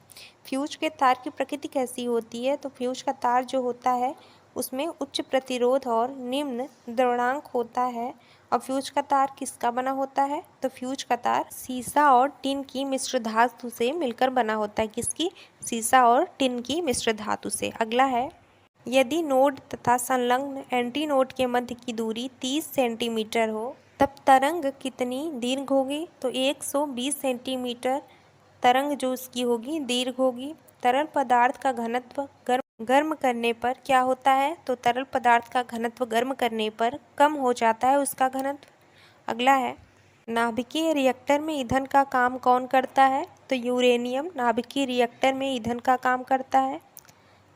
फ्यूज के तार की प्रकृति कैसी होती है? तो फ्यूज का तार जो होता है उसमें उच्च प्रतिरोध और निम्न द्रवणांक होता है। और फ्यूज का तार किसका बना होता है? तो फ्यूज का तार सीसा और टिन की मिश्र धातु से मिलकर बना होता है। किसकी? सीसा और टिन की मिश्र धातु से। अगला है, यदि नोड तथा संलग्न एंटी नोड के मध्य की दूरी 30 सेंटीमीटर हो तब तरंग कितनी दीर्घ होगी? तो 120 सेंटीमीटर तरंग जो उसकी होगी दीर्घ होगी। तरल पदार्थ का घनत्व गर्म करने पर क्या होता है? तो तरल पदार्थ का घनत्व गर्म करने पर कम हो जाता है उसका घनत्व। अगला है, नाभिकीय रिएक्टर में ईंधन का काम कौन करता है? तो यूरेनियम नाभिकीय रिएक्टर में ईंधन का काम करता है।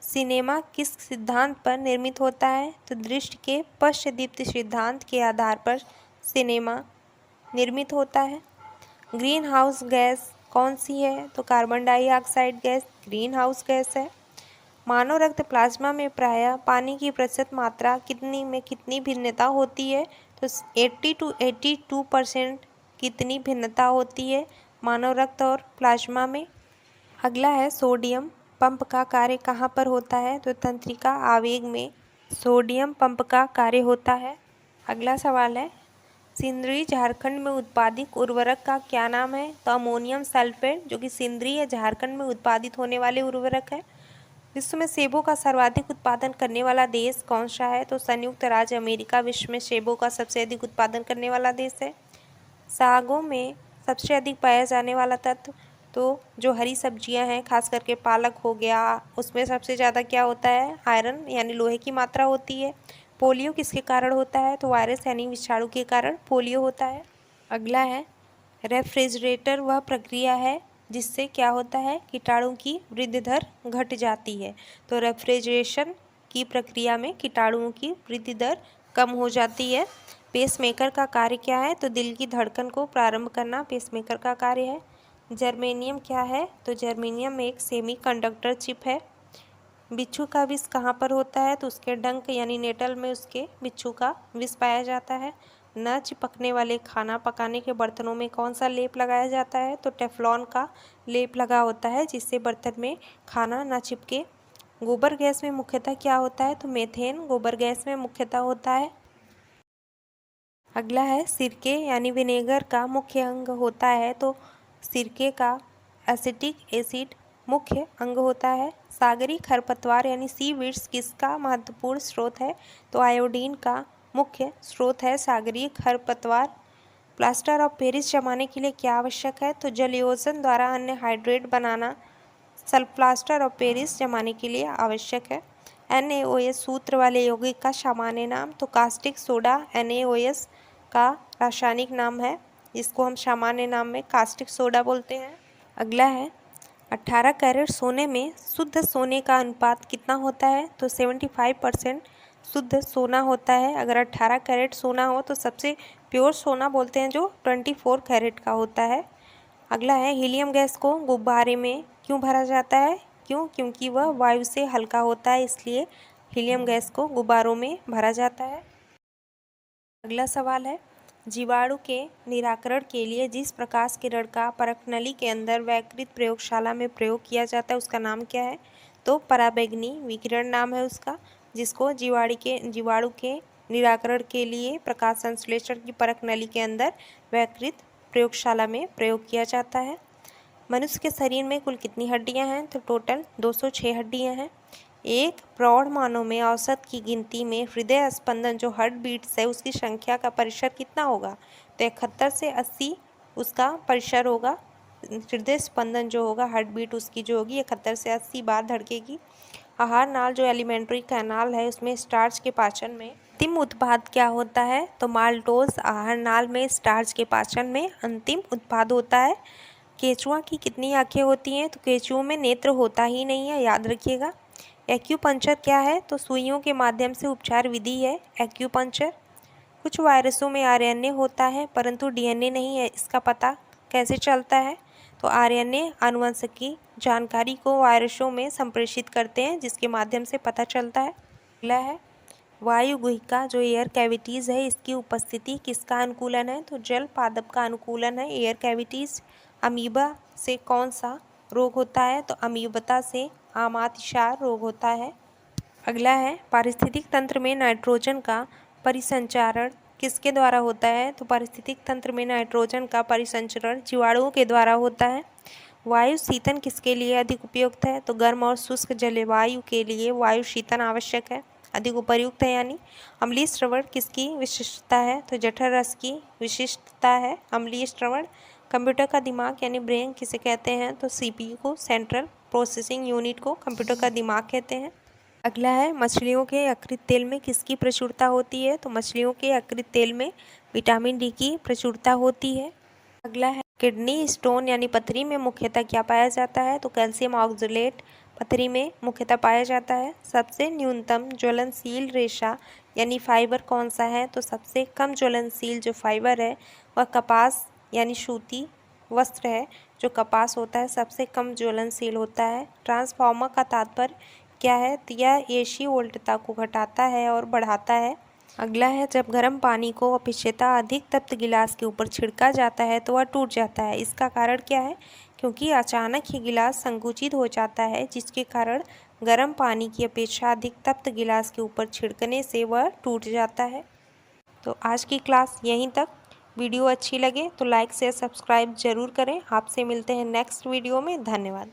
सिनेमा किस सिद्धांत पर निर्मित होता है? तो दृष्टि के पश्चदीप्ति सिद्धांत के आधार पर सिनेमा निर्मित होता है। ग्रीन हाउस गैस कौन सी है? तो carbon dioxide gas green house gas है। मानव रक्त प्लाज्मा में प्रायः पानी की प्रतिशत मात्रा कितनी भिन्नता होती है? तो 80 to 82% कितनी भिन्नता होती है मानव रक्त और प्लाज्मा में। अगला है सोडियम पंप का कार्य कहाँ पर होता है? तो तंत्रिका आवेग में सोडियम पंप का कार्य होता है। अगला सवाल है सिंदरी झारखंड में उत्पादित उर्वरक का क्या नाम है? तो अमोनियम सल्फेट, जो कि सिंदरी या झारखंड में उत्पादित होने वाले उर्वरक है। विश्व में सेबों का सर्वाधिक उत्पादन करने वाला देश कौन सा है? तो संयुक्त राज्य अमेरिका विश्व में सेबों का सबसे अधिक उत्पादन करने वाला देश है। सागों में सबसे अधिक पाया जाने वाला तत्व, तो जो हरी सब्जियां हैं खास करके पालक हो गया, उसमें सबसे ज़्यादा क्या होता है? आयरन यानी लोहे की मात्रा होती है। पोलियो किसके कारण होता है? तो वायरस यानी विषाणु के कारण पोलियो होता है। अगला है रेफ्रिजरेटर वह प्रक्रिया है जिससे क्या होता है? कीटाणु की वृद्धि दर घट जाती है। तो रेफ्रिजरेशन की प्रक्रिया में कीटाणुओं की वृद्धि दर कम हो जाती है। पेसमेकर का कार्य क्या है? तो दिल की धड़कन को प्रारंभ करना पेसमेकर का कार्य है। जर्मेनियम क्या है? तो जर्मेनियम एक सेमीकंडक्टर चिप है। बिच्छू का विष कहाँ पर होता है? तो उसके डंक यानी नेटल में उसके बिच्छू का विष पाया जाता है। न चिपकने वाले खाना पकाने के बर्तनों में कौन सा लेप लगाया जाता है? तो टेफ्लॉन का लेप लगा होता है जिससे बर्तन में खाना न चिपके। गोबर गैस में मुख्यतः क्या होता है? तो मेथेन गोबर गैस में मुख्यतः होता है। अगला है सिरके यानी विनेगर का मुख्य अंग होता है। तो सिरके का एसिटिक एसिड मुख्य अंग होता है। सागरी खरपतवार यानी सी वीड्स किसका महत्वपूर्ण स्रोत है? तो आयोडीन का मुख्य स्रोत है सागरीय खरपतवार। प्लास्टर ऑफ पेरिस जमाने के लिए क्या आवश्यक है? तो जल योजन द्वारा अन्य hydrate banana sulph plaster of Paris जमाने के लिए आवश्यक है। NaOH सूत्र वाले यौगिक का सामान्य नाम? तो कास्टिक सोडा NaOH का रासायनिक नाम है, जिसको हम सामान्य नाम में कास्टिक सोडा बोलते हैं। अगला है 18 कैरेट सोने में शुद्ध सोने का अनुपात कितना होता है? तो 75% शुद्ध सोना होता है। अगर 18 कैरेट सोना हो तो सबसे प्योर सोना बोलते हैं जो 24 कैरेट का होता है। अगला है हीलियम गैस को गुब्बारे में क्यों भरा जाता है? क्योंकि वह वायु से हल्का होता है, इसलिए हीलियम गैस को गुब्बारों में भरा जाता है। अगला सवाल है जीवाणु के निराकरण के लिए जिस प्रकाश किरण का परखनली के अंदर वैकृत प्रयोगशाला में प्रयोग किया जाता है उसका नाम क्या है? तो पराबैंगनी विकिरण नाम है उसका, जिसको जीवाणु के निराकरण के लिए प्रकाश संश्लेषण की परखनली के अंदर वैकृत प्रयोगशाला में प्रयोग किया जाता है। मनुष्य के शरीर में कुल कितनी हड्डियां हैं? तो टोटल 206 हड्डियां हैं। एक प्रौढ़ मानव में औसत की गिनती में हृदय स्पंदन जो हार्ट बीट्स है उसकी संख्या का परिसर कितना होगा? तो 71 से 80 उसका परिसर होगा। हृदय स्पंदन जो होगा हार्ट बीट उसकी जो होगी 71 से 80 बार धड़केगी। आहार नाल जो एलिमेंट्री कैनाल है उसमें स्टार्च के पाचन में अंतिम उत्पाद क्या होता है? तो माल्टोज आहार नाल में स्टार्च के पाचन में अंतिम उत्पाद होता है। केंचुआ की कितनी आंखें होती हैं? तो केंचुओं में नेत्र होता ही नहीं है, याद रखिएगा। एक्यूपंक्चर क्या है? तो सुइयों के माध्यम से उपचार विधि है एक्यूपंक्चर। कुछ वायरसों में आरएनए होता है परंतु डीएनए नहीं है, इसका पता कैसे चलता है? तो आरएनए आनुवंशिकी जानकारी को वायरसों में संप्रेषित करते हैं जिसके माध्यम से पता चलता है। अगला है वायु गुहिका जो एयर कैविटीज़ है इसकी उपस्थिति किसका अनुकूलन है? तो जल पादप का अनुकूलन है एयर कैविटीज़। अमीबा से कौन सा रोग होता है? तो अमीबता से आमातिसार रोग होता है। अगला है पारिस्थितिक तंत्र में नाइट्रोजन का परिसंचरण किसके द्वारा होता है? तो पारिस्थितिक तंत्र में नाइट्रोजन का परिसंचरण जीवाणुओं के द्वारा होता है। वायु शीतन किसके लिए अधिक उपयुक्त है? तो गर्म और शुष्क जलवायु के लिए वायु शीतन आवश्यक है, अधिक उपयुक्त है यानी। अम्लीय श्रवण किसकी विशिष्टता है? तो जठर रस की विशिष्टता है अम्लीय श्रवण। कंप्यूटर का दिमाग यानी ब्रेन किसे कहते हैं? तो CPU को, सेंट्रल प्रोसेसिंग यूनिट को कंप्यूटर का दिमाग कहते हैं। अगला है मछलियों के यकृत तेल में किसकी प्रचुरता होती है? तो मछलियों के यकृत तेल में विटामिन D की प्रचुरता होती है। अगला है किडनी स्टोन यानी पथरी में मुख्यतः क्या पाया जाता है? तो कैल्शियम ऑक्जेलेट पथरी में मुख्यतः पाया जाता है। सबसे न्यूनतम ज्वलनशील रेशा यानी फाइबर कौन सा है? तो सबसे कम ज्वलनशील जो फाइबर है वह कपास यानी सूती वस्त्र है। जो कपास होता है सबसे कम ज्वलनशील होता है। ट्रांसफार्मर का तात्पर्य क्या है? तो यह AC वोल्टता को घटाता है और बढ़ाता है। अगला है, जब गर्म पानी को अपेक्षाकृत अधिक तप्त गिलास के ऊपर छिड़का जाता है तो वह टूट जाता है। इसका कारण क्या है? क्योंकि अचानक ही गिलास संकुचित हो जाता है, जिसके कारण गर्म पानी की अपेक्षा अधिक तप्त गिलास के ऊपर छिड़कने से वह टूट जाता है। तो आज की क्लास यहीं तक। वीडियो अच्छी लगे तो लाइक शेयर सब्सक्राइब ज़रूर करें। आपसे मिलते हैं नेक्स्ट वीडियो में। धन्यवाद।